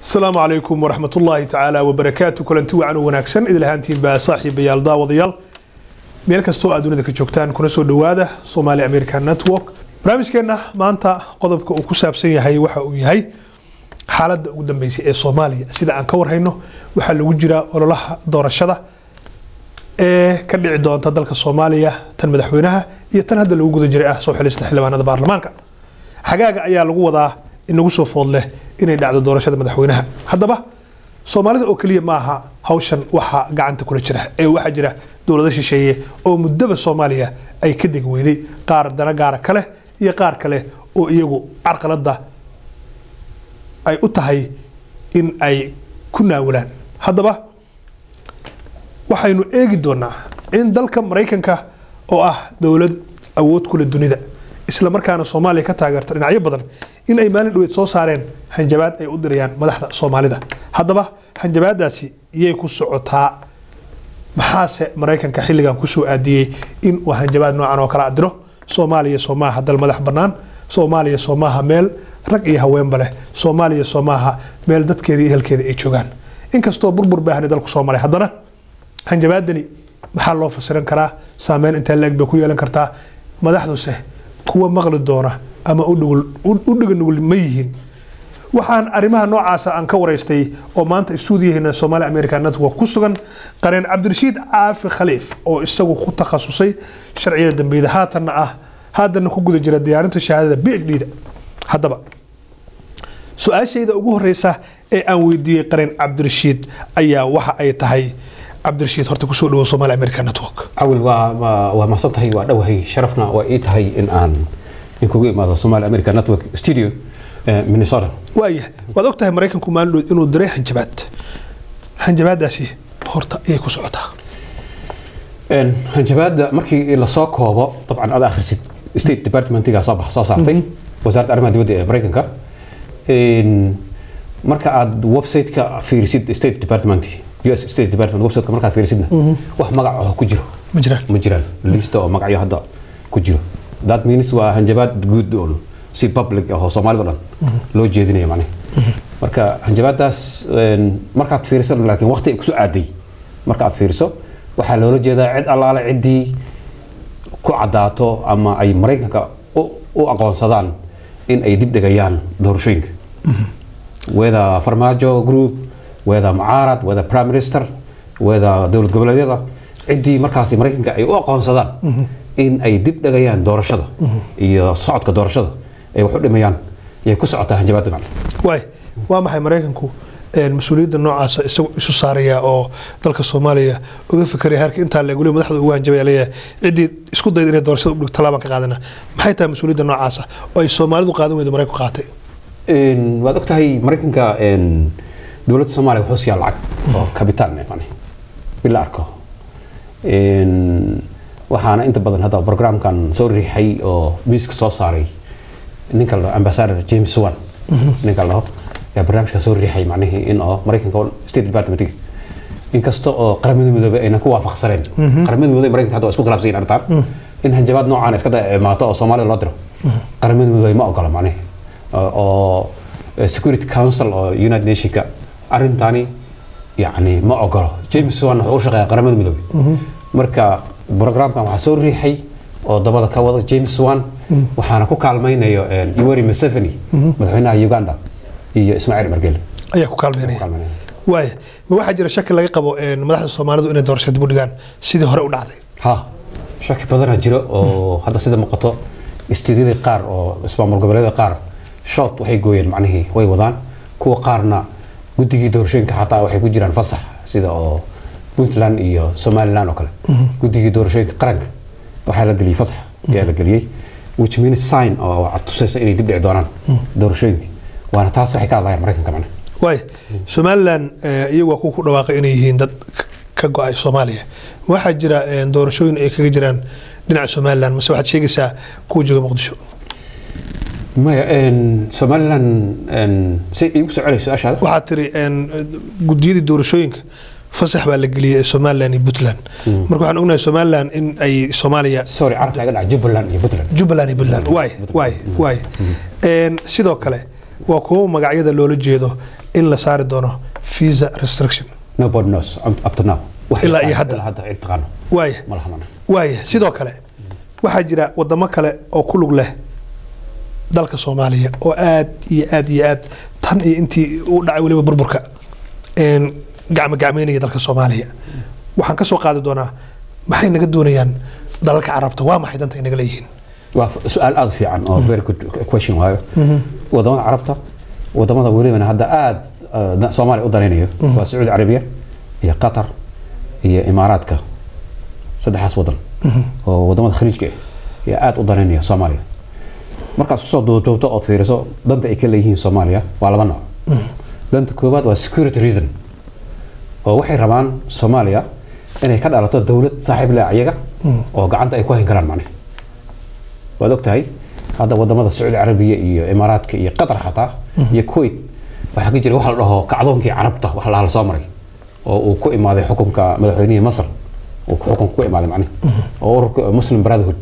السلام عليكم ورحمة الله تعالى وبركاته. كلنتي وعن وناكسن إذا لهانتين بصاحب يالدا وضيال ميلك استوى أدوني ذاك الجوكتان كنا سود دوادة صومالي أمريكان نتورك برامج كنا ما أنت قضبك وكسب سيء هاي وحوي هاي حالة قدام بيسي الصومالي سيدا عن كور هينه وحل وجرا ولا له دور الشدة كان عدوان تدلك الصومالية تنمدحوينها يتنهد اللي وجود جريئة صوح الاستحلال هذا بارلمانك حقاقة أيها لقوة إنه سوف فضله inay dhacdo doorashada madaxweynaha haddaba Soomaalida oo kaliya maaha hawshan waxa gacanta kula jira waxa jira dawladda shisheeye oo muddo Soomaaliya ay ka dig weeday qaar dana gaar kale iyo qaar kale oo iyagu carqalada ay u tahay in ay ku naawalaan haddaba waxaynu eegi doonaa in dalka Mareykanka oo ah dawlad awood kula dunida isla markaana Soomaaliya ka taageerta dhinacyo badan in ay maalin dhoweed soo saareen hanjabaad ay u dirayaan madaxda Soomaalida haddaba hanjabaadaasi iyay ku socotaa maxaase Mareykanka xilligan ku soo aadiyay in uu hanjabaad noocan oo kala diro Soomaaliya Soomaha dal madax banaan Soomaaliya Soomaha meel rag iyo haweenba leh Soomaaliya Soomaha meel dadkeedii ehelkeedii ay joogaan inkastoo burbur baahan dalku Soomaaliya haddana hanjabaadani maxaa loo fasiran karaa saameyn inta leeg bay ku yeelan kartaa madaxduse kuwa maqli doona ama u dhigan nugul ma yihiin waxaan arimaha noocaas aan ka wareystay oo maanta stuudiyaheena Soomaali American Network ku sugan qareen Cabdirashiid Caafi Khaliif oo isagu ku takhasusay sharciyada dambiida haatan ku guda jira diyaarinta shahaadada PhD-da haddaba su'aashayda ugu horeysa ee aan weydiiyay qareen Cabdirashiid ayaa waxa ay tahay Cabdirashiid horta ku soo dhawo Soomaali American Network awil waa ma santahay waa dhawahay sharafna waa ii tahay in aan kugu imaado Soomaali American Network studio Minnesota waad ogtahay Mareykanku maalin inuu diray hanjabaadaasi horta ay ku socotaa hanjabaada markii la soo koobo dabcan aad akhrisid State Department-ga soo saartay wasaaradda arrimaha dibadda ee Mareykanka marka aad website-ka fiirisid State Department US State Department website-ka marka fiirisidna wax magac ah ku jiro ma jiraan list oo magacyo hadda ku jiro that means waa hanjabaad guud oo si public ah oo Soomaalida dhan loo jeedinayo macna marka hanjabaadaas marka aad fiiriso laakiin waqti ay ku soo aaday marka aad fiiriso waxa loola jeedaa cid allaale cidii ku cadaato ama ay Mareykanka u aqoonsadaan in ay dib dhigayaan doorashooyinka wada farmaajo group wada mucaarad wada prime minister wada dawlad goboleedyada cidii markaas Mareykanka ay u aqoonsadaan in ay dib dhagayaan doorashada iyo socodka doorashada ay wax u dhimayaan ay ku socotaa hanjabaad macna waa maxay Mareykanku mas'uuliyadda noocaas isagu isu saaraya oo dalka Soomaaliya uga fikiraya harka inta la gulay madaxda ugu hanjabeeyay cidii isku dayday inay doorashada u dhigto talaaban ka qaadana maxay tahay mas'uuliyadda noocaas oo ay Soomaalidu qaadan weydo Mareykanku qaatay waad ogtahay Mareykanka dawladda Soomaaliya wuxuu siyaa lacag oo kabitaan macna bila arko waxaana inta badan hadda programkan soo riixay oo miiska soo saaray ninka ambassador James Swan ninka la barnaamijka soo riixay macnaheedu in oo Mareykanka State Department inkastoo oo qaramada midoobay ayna ku waafaqsaneen qaramada midoobay Mareykanka hadda isku khilaafsan artaan in hanjabaad noocan iska dhimaato oo Soomaaliya loo diro qaramada midoobay ma ogola macnaheedu oo Security Council oo United Nations arintani yani ma ogola James Swan wuxuu shaqeeyaa qaramada midoobay marka programkan waxa soo riixay oo dabada ka wada James Swan waxaana ku kaalmaynayo Yoweri Museveni madaxweynaha Uganda iyo Ismaaciil Margel ayaa ku kaalmaynaya ma waxa jira shaki laga qabo madaxda Soomaalidu inay doorashada dib u dhigaan sidii hore u dhacday shaki badan jiro oo hadda sida muuqato istiidiyada qaar oo ismaamul goboleedyada qaar shot waxay gooyeen macnaheedu way wadaan kuwa qaarna guddigii doorashooyinka xataa waxay ku jiraan fasax sida oo Puntland iyo Somaliland oo kale guddiga doorashooyinka qaranka waxa la galiyay fasax ayaa la galiyay which means sign oo tusaysa inay dib dhici doonaan doorashooyinka waana taas waxay ka hadlayaan Mareykanka macna Somaliland iyagu ku dhawaaqay inay yihiin dad ka go'ay Soomaaliya waxa jira doorashooyin ay kaga jiraan dhinaca Somaliland mase waxaad sheegaysaa ku jooga Muqdisho Somaliland si igu soo celisay su'aashaada waxa tiri gudiyada doorashooyinka fasax baa la geliyay Somaliland iyo Puntland marka waxaan ognahay Somaliland in ay Soomaaliya sorry carabta laga dhac Jubaland iyo Puntland waay sidoo kale waa kuwa magacyada loola jeedo in la saari doono visa restriction nobody knows up to now ilaa iyo hadda cid taqaano waaya sidoo kale waxaa jira wadamo kale oo ku lug leh dalka Soomaaliya oo aad iyo aad tan iyo intii uu dhacay waliba burburka gacmeynaya dalka Soomaaliya waxaan ka soo qaadi doonaa maxay naga doonayaan dalalka Carabta waa maxay danta inaga leeyihiin waa su'aal aad fiican oo very good question waayo wadamada Carabta wadamada waliba hadda aad Soomaaliya u danaynayo waa Saudi Arabia iyo Qatar iyo Imaaraadka saddexaas wadan oo wadamada khaliijka iyo aad u danaynaya Soomaaliya markaas ku soo doodto oo fiiriso danta ay ka leeyihiin Soomaaliya waa laba nooc danta koobaad waa security reason oo waxay rabaan Soomaaliya inay ka dhalato dawlad saaxiib leh ayaga oo gacanta ay ku hayn karaan macna waad ogtahay hadda wadamada Saudi Arabia iyo Imaaraadka iyo Qatar xataa iyo Kuwait waxa ka jira wax la dhaho kacdoonkii Carabta wax la soo maray oo uu ku imaaday xukunka madaxweynaha Masar oo xukunka ku imaaday macna oo ururka Muslim Brotherhood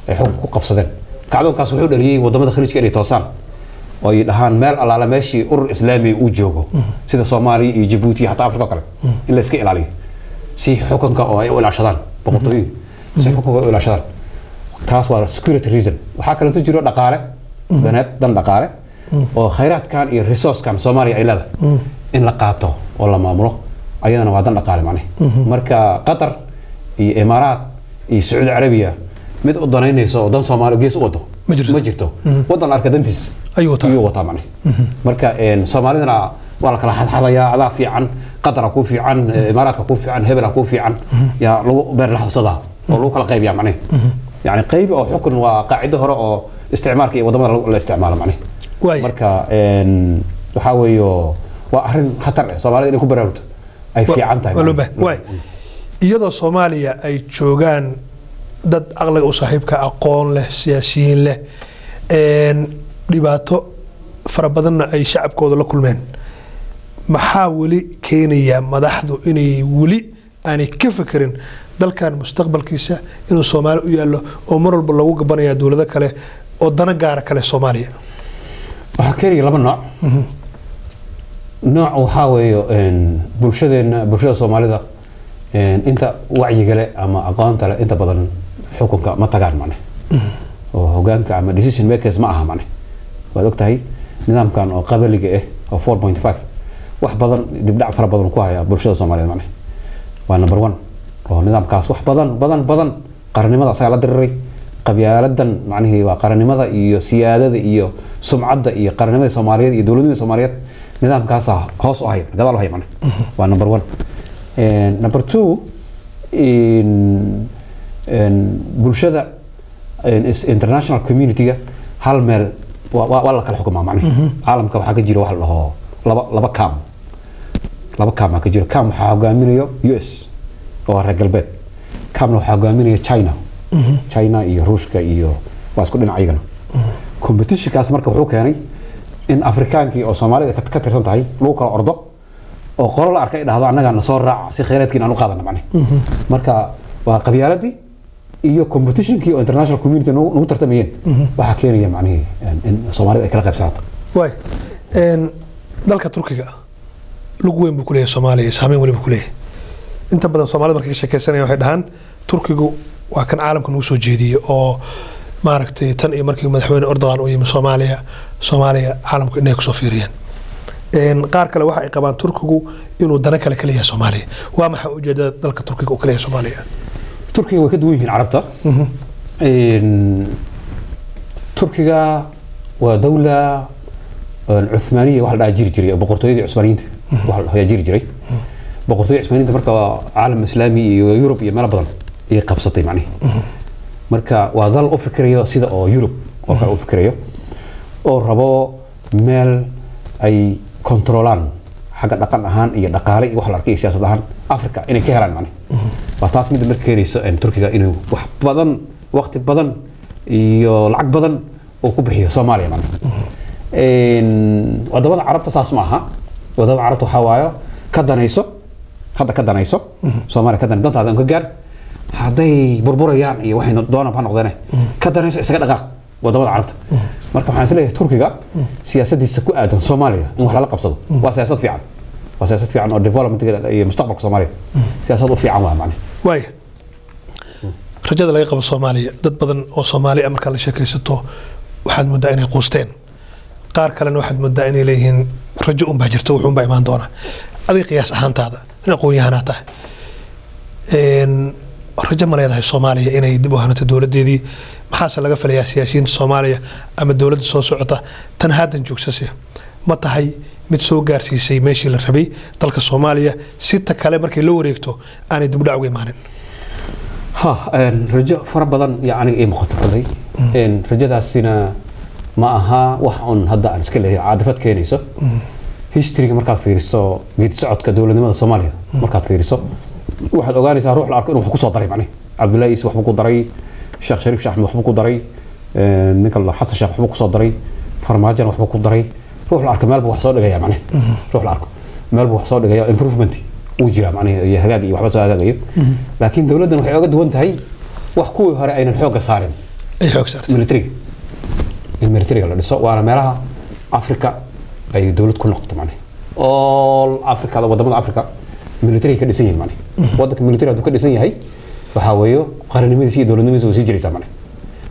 ay xukun ku qabsadeen kacdoonkaas wuxuu dhaliyay wadamada khaliijka inay toosaan oo ay dhahaan meel alaala meeshii urur islaami uu joogo sida Soomaaliya iyo Djibouti iyo xataa Afrika kale in la iska ilaaliyo si xukunka oo ay u ilaashadaan boqortooyada si xukunka u ilaashadaan taas waa security reason waxa kale oo jiro dhaqaale dan dhaqaale oo khayraadkan iyo resource-kan Soomaaliya ay leedahay in la qaato oo la maamulo ayadana waa dan dhaqaale macna marka Qatar iyo Imaaraat iyo Saudi Arabia mid u danaynayso oo dan Soomaaliya gees u wado ma jirto wadan arka dantiis ayuu wataa macna marka Soomaalidana waa la kala xadxadaya adaa fiican Qatar ku fiican Imaaraadka ku fiican hebel ku fiican ya lagu beer la xusada oo lagu kala qaybiyaa macna يعني قيب أو حكم وقاعدة هراء أو استعمار كي وضمان الاستعمال معناه مركا وحاول وأهرن خطر صوماليا إنه كبرت أي في عنتها واي يدا صوماليا أي شوغان ضد أغلق وصاحبك أقون له سياسيين له رباطه فربضنا أي شعب كود الله كل من محاولي كينيا مدحضو إني ولي أنا كيف فكرين dalkan mustaqbalkiisa inuu Soomaali u yaalo oo mar walba lagu gabanaya dawladda kale oo dana gaar kale Soomaaliya waxa keenay laba nooc waxa weeyo bulshada Soomaalida inta wacyiga leh ama aqoonta leh inta badan xukunka ma tagaan macna oo hoggaanka ama decision makers ma aha macna waad ogtahay nidaamkan oo qabaliga oo 4.5 wax badan dibdhac fara badan ku haya bulshada Soomaalida macna waa number 1 oo nidaamkaas wax badan qarannimada asaga la diriray qabyaaladdan macnaheedu waa qarannimada iyo siyaadada iyo sumcadda iyo qarannimada Soomaaliyeed iyo dawladnimada Soomaaliyeed nidaamkaas hoos u hay gadaal u hay macna waa number 1 number 2 bulshada international community hal meel waa la kala xukumaa macna caalamka waxa ka jira wax la dhaho laba kaam ka jira kaam waxa hogaaminayo US oo reer galbeed kaamna waxa hogaaminaya China iyo Ruushka iyo waa isku dhinac ayagana competition kaas marka wuxuu keenay in Afrikaankii oo Soomaalida ka tirsan tahay lagu kala ordo oo qolo la arkay dhahdo anaga na soo raac si kheyraadkiina aan u qaadana macna marka waa qabyaaladii iyo competitionkii oo international community nagu tartamayeen waxa keenaya macnaheedu in Soomaalida ay kala qaybsanato way dalka Turkiga lagu weyn buu ku leeyahay Soomaaliya saameyn waliba ku leeyahay inta badan Soomaalida markay ka sheekaysanayaan waxay dhahaan Turkigu waa kan caalamka uu soo jeediyay oo maaragtay tan iyo markii madaxweyne Erdogan uu yimid Soomaaliya caalamku inay ku soo fiiriyaan qaar kale waxa ay qabaan Turkigu inuu dana kale ka leeyahay Soomaaliya waa maxay ujeedada dalka Turkiga uu ka leeyahay Soomaaliya Turkiga way ka duwan yihiin Carabta Turkiga waa dawla Uthmaniya wax la jiri jiray boqortooyadii Cusmaaniyiinta wax la jiri jiray boqortooyada Cusmaaniyiinta marka caalam islaami iyo Yurub iyo meel badan ay qabsatay macnaheedu marka waa dal u fikirayo sida oo Yurub oo kale u fikirayo oo rabo meel ay controlaan xagga dhaqan ahaan iyo dhaqaale iyo wax la arkay siyaasad ahaan Afrika inay ka helaan macnaheedu waa taas mid markay keenayso Turkiga inuu wax badan waqti badan iyo lacag badan oo ku bixiyo Soomaaliya macnaheedu wadamada Carabta saas ma aha wadamada Carabta waxa waayo ka danayso Soomaaliya ka danayso ka gaar haday burburayaan iyo waxay doonaan ba noqdeen ka danayso isaga dhaqaaq wadamada carabta marka waxaan isleeyahay turkiga siyaasadiisa ku aadan Soomaaliya in wax la qabsado waa siyaasad fiican oo development iyo mustaqbalka Soomaaliya siyaasad u fiican waa macna way rajada laga qabo Soomaaliya dad badan oo Soomaali ah marka la sheekaysato waxaad moodaa inay qoosteen qaar kalena waxaad moodaa inay leeyihiin rajo un baa jirto wuxuun baa imaan doona adiga qiyaas ahaantaada aqoon-yahanaa tahay rajo ma leedahay Soomaaliya inay dib u hanato dowladeedii maxaase laga filayaa siyaasiyiinta Soomaaliya ama dowladda soo socota tan haddan joogsasay ma tahay mid soo gaarsiisay meeshii la rabay dalka Soomaaliya si ta kale markay loo wareegto aanay dib u dhac uga imaanin rajo fara badan yani ay muuqato rajadaasina ma aha wax on hadda aan iska leeyahay caadifad keenayso history markaad fiiriso geed socodka dowladnimada Soomaaliya markaad fiiriso waxaad ogaanaysaa ruux la arko inuu wax ku soo daray macna Cabdullaahi wax ku daray Sheekh Shariif Sheekh Ahmed wax ku daray ninka la Xasan Sheekh wax ku soo daray Farmaajo wax ku daray ruux la arko meel wax soo dhigaya macna ruux la arko meel wax soo dhigaya improvement uu jira macna iyo hagaag iyo waxba soo hagaagayo laakiin dowladdan waxay uga duwan tahay wax kuwii hore aynan xoog saarin ay xoog saartay military la dhiso waana meelaha Afrika ay dowlad ku noqoto macna all Afrika wadamada Afrika military ka dhisan yahay macna wadanka military uu ka dhisan yahay waxa weeyo qaranimadiisa iyo dowladnimadiisa sii jiraysa macna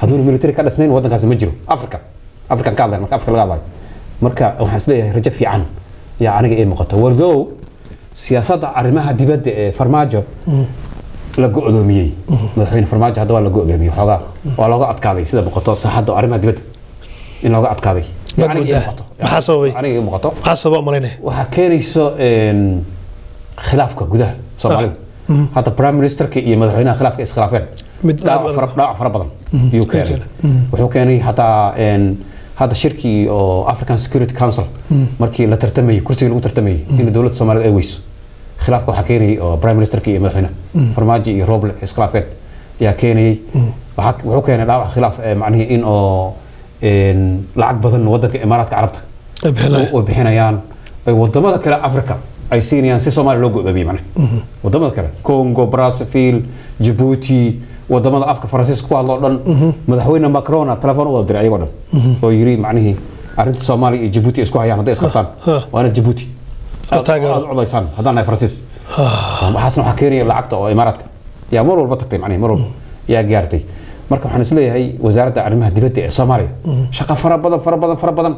hadduu military ka dhisnayn wadankaas ma jiro Afrika ka hadlay marka Afrika laga hadlay marka waxaan isleeyahay rajo fiican yaa aniga ay muuqato wardow siyaasadda arrimaha dibadda ee Farmaajo la go'doomiyay madaxweyne Farmaajo hadda waa la go'doomiyay xogaa waa looga adkaaday sida muuqato saaxadda arrimaha dibadda in looga adkaaday maxaa sababay aniga muuqato maxaa sabab malaynay waxa keenayso khilaafka gudaha Soomaaliya hadda prime ministerka iyo madaxweynaha khilaafka iskhilaafeen mid dhaawac fara badan iyo keenay wuxuu keenay hataa هذا شركي أو African Security Council مركي لا ترتمي كرسي اللي ترتمي إن دولة الصومال أويس خلاف حكيني أو برايم مينستر كي مثلا فرماجي روبل إسقافين يا كيني وحكينا لا خلاف معناه إن لعق بدن ودك إمارات عربت وبحنايان وضمن ذكر أفريقيا أي سينيان سي صومال لوجو ذبي معناه وضمن ذكر كونغو برازيل جيبوتي ودمada afka Faransiiska ku hadlo dhan madaxweyne Macron telefoon u diray ayaga dhan oo yiri macnaheedu arinta Soomaaliya iyo Djibouti isku hayaan haday isqabtaan waana Djibouti codaysan hadana Faransiis waxaasna waxa keenay lacagta oo Imaaraadka yaa mar walba tagtay macnaheedu mar walba yaa gaartay marka waxaan isleeyahay wasaaradda arrimaha dibadda ee Soomaaliya shaqo fara badan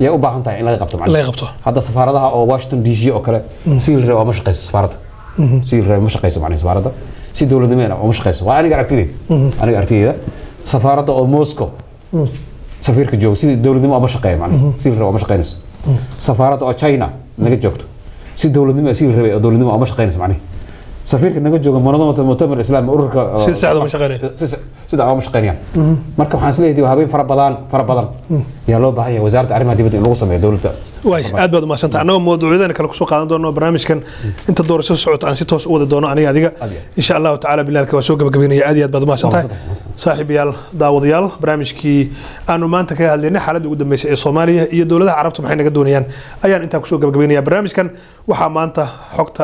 yaa u baahan tahay in laga qabto macnaheedu hadda safaaradaha oo Washington DC oo kale siil reew ma shaqeyso safaaradda siil reew ma shaqeyso macnaheedu safaaradda si dowladnimada oo mashaqeyso waa aniga aragtida safaaradda oo Moscow safiirka joogo si dowladnimo oo mashaqeeyo macnaheedu si reew ma shaqeynayso safaaradda oo China naga joogto si dowladnimo si reew oo dowladnimo oo mashaqeynayso macnaheedu safiirka naga joogo manadamada mu'tamar islaam ururka sida ma shaqeynayaan sida ma shaqeynayaan marka waxaan isleeyahay waa habeen fara badan yaa loo baahan yahay wasaaradda arrimaha dibadda in lagu sameeyo dowladda way aad baad ma santaa annaga mowduucyadana kala ku soo qaadan doono barnaamijkan inta doorasho socota aan si toos u wada doono aniga adiga insha Allah ta'ala bilaalka waa soo gabagabeynaya aad iyo aad baad ma santaa saaxiibayaal daawadayaal barnaamijkii aanu maanta ka hadlaynay xaaladda ugu dambeysay ee Soomaaliya iyo dowladaha carabta maxay naga doonayaan ayaan inta ku soo gabagabeynaya barnaamijkan waxa maanta xogta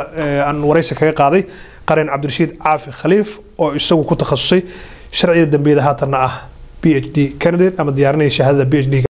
aan wareysi kaga qaaday qareen Cabdirashiid Caafi Khaliif oo isagu ku takhasusay sharciyada dambeeyada haatanna ah PhD candidate ama diyaarinaya shahaadada PhD